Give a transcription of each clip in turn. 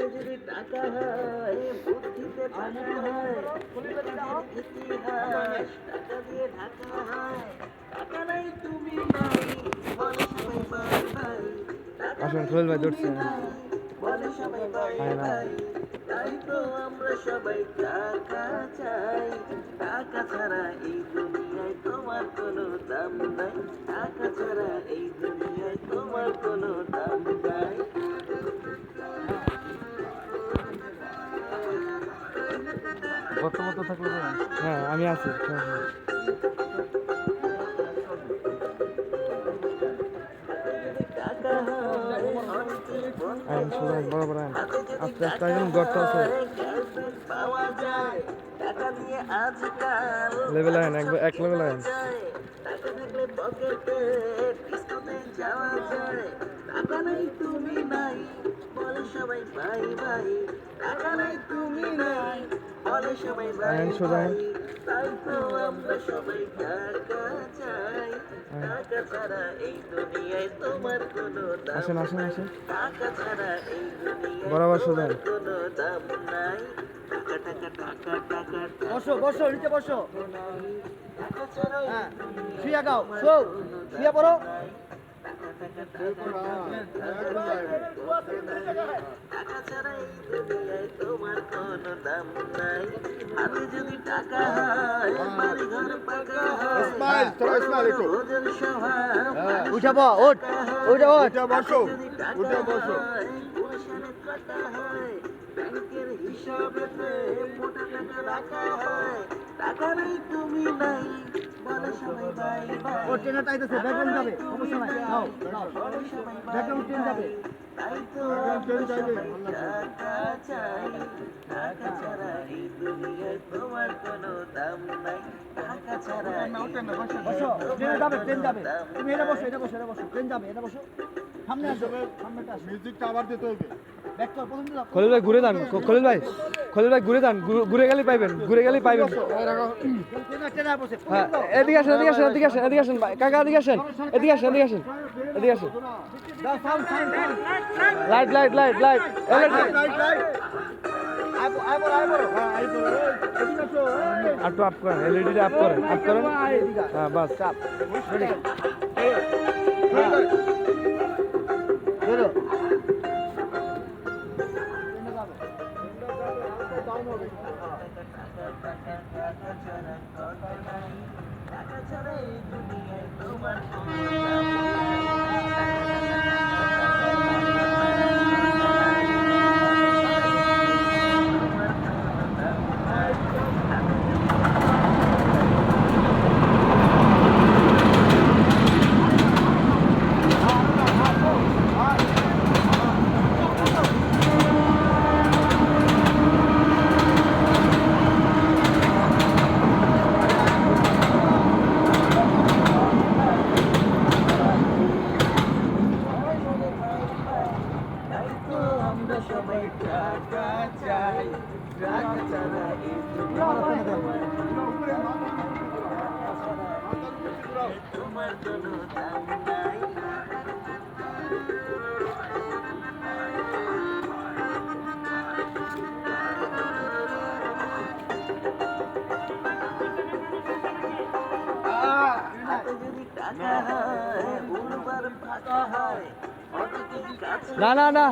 যদি টাকা হয় বুদ্ধিতে পাকা হয় ইতিহাস টাকা দিয়ে ঢাকা হয় টাকা নাই তুমি নাই বলে সবাই বাই বাই টাকা আসেন নাই খোল ভাই তুমি ধরছে নাই বলে সবাই বাই হয় না বাই তাই তো আমরা সবাই টাকা চাই টাকা ছাড়া এই দুনিয়ায় তোমার কোনো দাম নাই টাকা ছাড়া এই দুনিয়ায় তোমার কোনো দাম নাই বর্তমান থাকলে যাবেন। হ্যাঁ আমি আছি সমস্যা নেই। টাকা হয় অনেকেই আইন বন্ধু সুদান হয় বড় বড় আইন হাতে যদি আস্তে আস্তে টাকা একদম গর্ত আছে হয় গার্লফ্রেন্ড পাওয়া যায় টাকা দিয়ে আজকাল লেভেল আইন এক লেভেল কেনা আইন যায় টাকা থাকলে পকেটে ডিস্কোতে যাওয়া যায় টাকা নাই তুমি নাই বলে সবাই বাই বাই টাকা নাই তুমি নাই বলে সবাই বাই আইন সুদান বাই তাই তো আমরা সবাই টাকা চাই টাকা ছাড়া এই দুনিয়ায় তোমার কোনো দাম আসেন আসেন নাই আসেন টাকা ছাড়া এই দুনিয়ায় বরাবর তোমার সুদান কোনো দাম নাই টাকা টাকা টাকা টাকা বসো বসো নিচে বসো। টাকা ছাড়া এই হ্যাঁ দুনিয়ায় শুয়ে গাও তোমার শো কোনো শুয়ে দাম পড়ো। নাই। টাকা টাকা টাকা ছাড়া এই দুনিয়ায় তোমার কোনো দাম নাই হাতে যদি টাকা হয় বাড়ি ঘর পাকা হয় স্মাইল তোরা স্মাইল একটু ভোজন সভা উঠাবো ওঠ ওঠা ওঠ উঠে বসো যদি টাকা উঠে বসো হয় গুলশানে কাটা হয় ব্যাংকের হিসাবেতে মোটা টাকা রাখা হয় টাকা নাই তুমি নাই বলে সবাই বাই বাই ও ট্রেনে টাইতেছে ব্যাকগ্রাউন্ড যাবে সমস্যা নাই নাও নাও বলে সবাই বাই ব্যাকগ্রাউন্ড ট্রেন যাবে। তাই তো ট্রেন যাবে। টাকা চাই টাকা ছাড়া এই দুনিয়ায় তোমার কোনো দাম নাই টাকা ছাড়া এই বসো ট্রেনে যাবে ট্রেন যাবে দাম তুমি এটা বসো এটা বসো এটা বসো ট্রেন যাবে এটা বসো সামনে আসো সামনেটা আসো মিউজিকটা আবার দিতে হবে ব্যাক কর প্রথম দিন খলিল ভাই ঘুরে যান খলিল ভাই ঘুরে যান ঘুরে গেলেই পাইবেন ট্রেনে ট্রেনে বসে হ্যাঁ এদিকে আসেন এদিকে আসেন ভাই কাকা এদিকে আসেন এদিকে আসেন দাও sound sound light light light আইবো আইবো আইবো এদিকে আসো একটু আপ করেন এলইডি আপ করেন হ্যাঁ বাস চাপ ধরো টাকা ছাড়া এই দুনিয়ায় তোমার কোনো দাম তাই তো আমরা সবাই টাকা চাই টাকা ছাড়া এই দুনিয়ায় তোমার কোনো দাম নাই হাতে যদি টাকা হয় উড়বার ফাঁকা হয় অনেকের কাছে না না না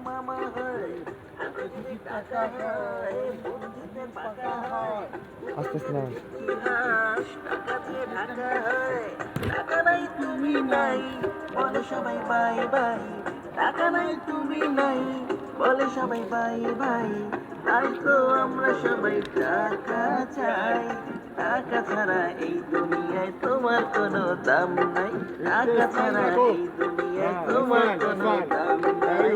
মামা হয় হাতে যদি টাকা হয় বন্ধুতে পাকা হয় আস্তে আস্তে নামেন ইতিহাস টাকা দিয়ে ঢাকা হয় টাকা নাই তুমি নাই বলে সবাই বাই বাই টাকা নাই তুমি নাই বলে সবাই বাই বাই তাই তো আমরা সবাই টাকা চাই টাকা ছাড়া এই দুনিয়ায় তোমার কোনো দাম নাই টাকা ছাড়া এই দুনিয়ায় তোমার কোনো দাম নাই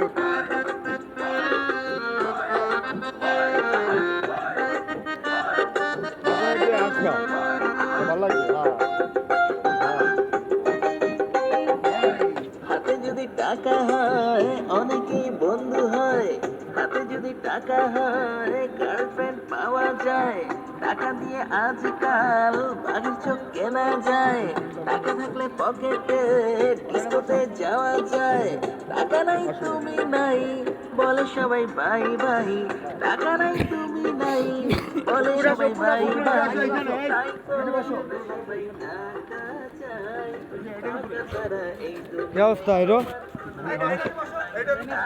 ভালো লাগে হাতে যদি টাকা হয় অনেকেই বন্ধু হয় হাতে যদি টাকা হয় গার্লফ্রেন্ড পাওয়া যায় টাকা দিয়ে আজকাল বাড়ির চোখ কেনা যায় টাকা থাকলে পকেটে ডিস্কোতে যাওয়া যায় টাকা নাই তুমি নাই বলে সবাই বাই বাই, টাকা নাই তুমি নাই, বলে সবাই বাই বাই, তাই তো সবাই টাকা চায়, টাকা ছাড়া এই কি অবস্থা হিরো? দুনিয়া